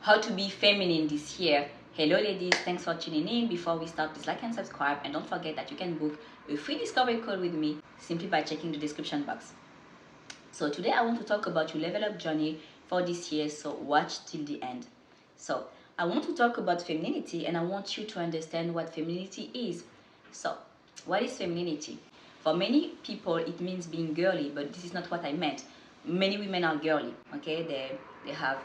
how to be feminine this year. Hello ladies, thanks for tuning in. Before we start, please like and subscribe, and don't forget that you can book a free discovery call with me simply by checking the description box. So today I want to talk about your level up journey for this year, so watch till the end. So I want to talk about femininity, and I want you to understand what femininity is. So what is femininity? For many people it means being girly, but this is not what I meant. Many women are girly, okay? They have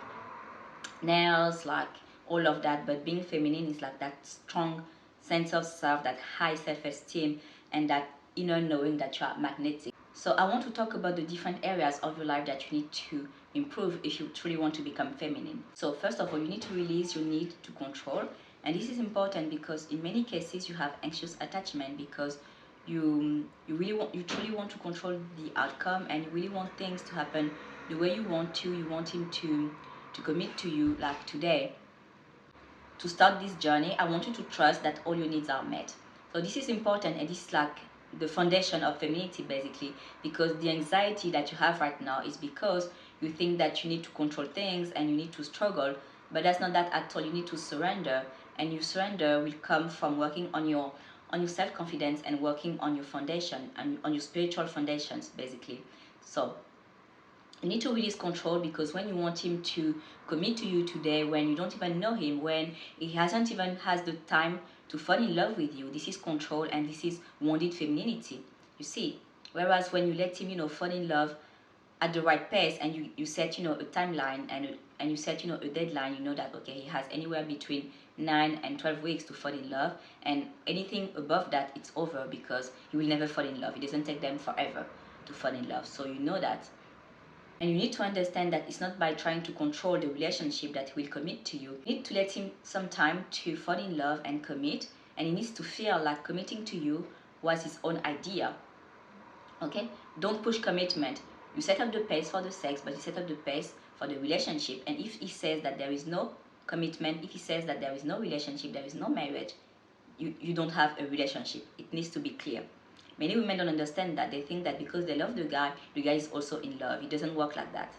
nails, like all of that, but being feminine is like that strong sense of self, that high self-esteem, and that inner knowing that you are magnetic. So I want to talk about the different areas of your life that you need to improve if you truly want to become feminine. So first of all, you need to release your need to control, and this is important because in many cases you have anxious attachment because you truly want to control the outcome, and you really want things to happen the way you want to. You want him to commit to you. Like today, to start this journey, I want you to trust that all your needs are met. So this is important, and this is like the foundation of femininity basically, because the anxiety that you have right now is because you think that you need to control things and you need to struggle, but that's not that at all. You need to surrender, and your surrender will come from working on your self-confidence and working on your foundation and on your spiritual foundations basically. So you need to release control, because when you want him to commit to you today, when you don't even know him, when he hasn't even has the time to fall in love with you, this is control, and this is wounded femininity, you see. Whereas when you let him, fall in love at the right pace, and you set, a timeline, and you set, a deadline, you know that, okay, he has anywhere between 9 and 12 weeks to fall in love, and anything above that, it's over, because he will never fall in love. It doesn't take them forever to fall in love, so you know that. And you need to understand that it's not by trying to control the relationship that he will commit to you. You need to let him some time to fall in love and commit, and he needs to feel like committing to you was his own idea. Okay? Don't push commitment. You set up the pace for the sex, but you set up the pace for the relationship. And if he says that there is no commitment, if he says that there is no relationship, there is no marriage, you don't have a relationship. It needs to be clear. Many women don't understand that. They think that because they love the guy is also in love. It doesn't work like that,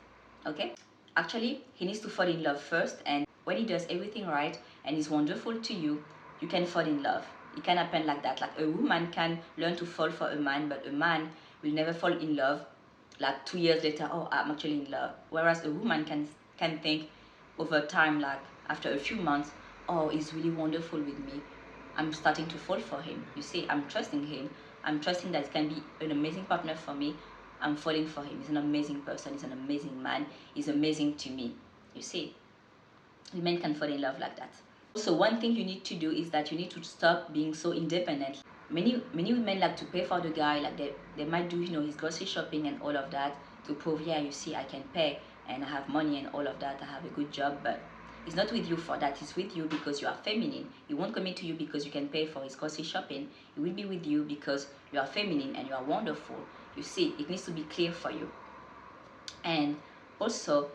okay? Actually, he needs to fall in love first, and when he does everything right and is wonderful to you, you can fall in love. It can happen like that. Like a woman can learn to fall for a man, but a man will never fall in love like 2 years later, oh, I'm actually in love. Whereas a woman can think over time, like after a few months, oh, he's really wonderful with me. I'm starting to fall for him. You see, I'm trusting him. I'm trusting that he can be an amazing partner for me. I'm falling for him. He's an amazing person. He's an amazing man. He's amazing to me. You see, women can fall in love like that. So one thing you need to do is that you need to stop being so independent. Many women like to pay for the guy. Like they might do, his grocery shopping and all of that to prove, yeah, you see, I can pay and I have money and all of that. I have a good job, but he's not with you for that. He's with you because you are feminine. He won't commit to you because you can pay for his grocery shopping. He will be with you because you are feminine and you are wonderful. You see, it needs to be clear for you. And also,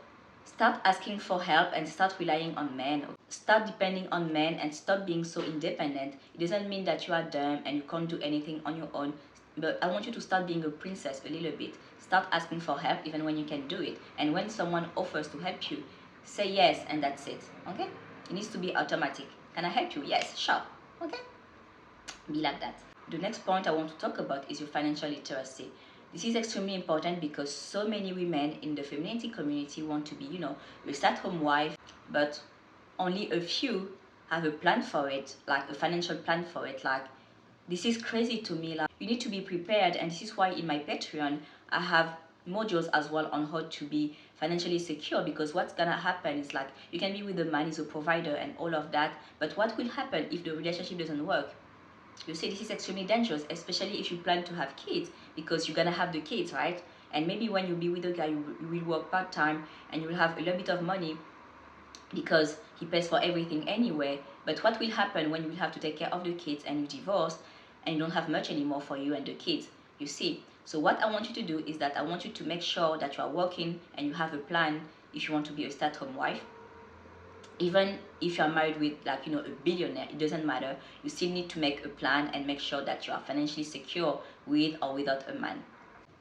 start asking for help and start relying on men. Start depending on men and stop being so independent. It doesn't mean that you are dumb and you can't do anything on your own. But I want you to start being a princess a little bit. Start asking for help even when you can do it. And when someone offers to help you, say yes, and that's it. Okay? It needs to be automatic. Can I help you? Yes, sure. Okay? Be like that. The next point I want to talk about is your financial literacy. This is extremely important because so many women in the femininity community want to be, a stay-at-home wife, but only a few have a plan for it, like a financial plan for it. Like, this is crazy to me. Like, you need to be prepared, and this is why in my Patreon I have modules as well on how to be financially secure, because what's gonna happen is, like, you can be with the man, he's a provider and all of that, but what will happen if the relationship doesn't work? You see, this is extremely dangerous, especially if you plan to have kids, because you're gonna have the kids, right? And maybe when you be with a guy, you will work part-time and you will have a little bit of money because he pays for everything anyway. But what will happen when you will have to take care of the kids and you divorce and you don't have much anymore for you and the kids? You see, so what I want you to do is that I want you to make sure that you are working and you have a plan if you want to be a stay-at-home wife. Even if you're married with, like, a billionaire, it doesn't matter. You still need to make a plan and make sure that you are financially secure with or without a man.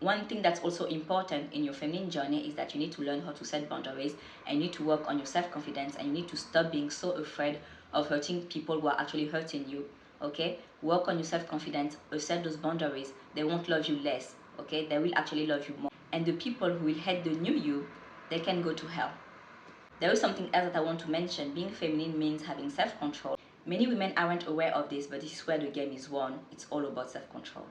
one thing that's also important in your feminine journey is that you need to learn how to set boundaries, and you need to work on your self-confidence, and you need to stop being so afraid of hurting people who are actually hurting you. Okay, work on your self-confidence, set those boundaries. They won't love you less. Okay, they will actually love you more. And the people who will hate the new you, they can go to hell. There is something else that I want to mention. Being feminine means having self-control. Many women aren't aware of this, but this is where the game is won. It's all about self-control.